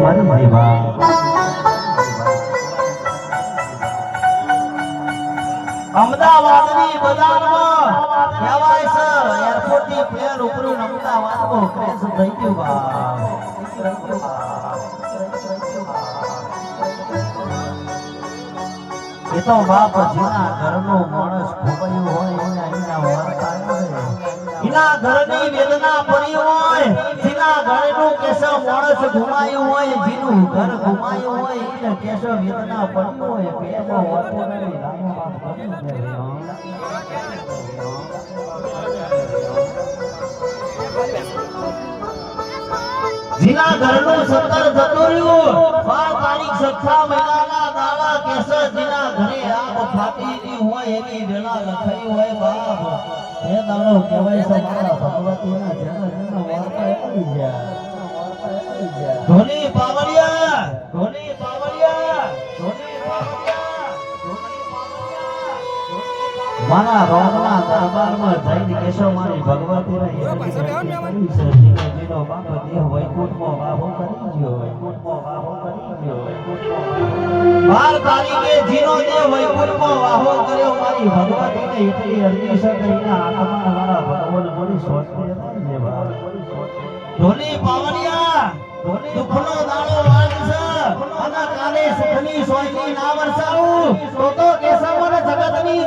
મારી દેવા અમદાવાદની બજારમાં કહેવાય છે એરપોર્ટ ની પ્લેન ઉપરું અમદાવાદમાં ક્રેશ થઈ ગયું બા એ તો બાપ જેના ઘરનો માણસ ખોવાયો હોય એના વાર્તા એના ઘરની વેદના પડી હોય જેના ઘરનું કેસો માણસ ઘુમાયું હોય જેનું ઘર ઘુમાયું હોય એને કેસો વેદના પડી હોય પેટમાં વાતો નહીં રામો બાપ કરી દે જેના ઘરનું સત્તર જતું રહ્યું 12 તારીખ સત્તા મહિનાના દાડા કેસો જેના ઘરે આગ ફાટી હોય એની વેલા લખાઈ હોય બાપ એ દાડો કહેવાય છે મારા ભગવતીના જન્મનો વાર્તા આવી ગયા ધોની પાવડિયા ધોની પાવડિયા ધોની પાવડિયા મારા રોગના દરબારમાં જઈને કેશવ મારી ભગવતીને જીનો બાપ દેહ વૈકુંઠમાં વાહો કરી ગયો વૈકુંઠમાં વાહો કરી ગયો 12 તારીખે જીનો દેહ વૈકુંઠમાં વાહો કર્યો મારી ભગવતીને એટલી અરજી છે કે એના આત્મા મારા ભગવાન મોરી સોચતી હતી જેવા ધોની પાવડિયા ધોની દુખનો દાડો વાગશે અને કાલે સુખની સોયની ના વરસાવું તો કેશવ મને જગતની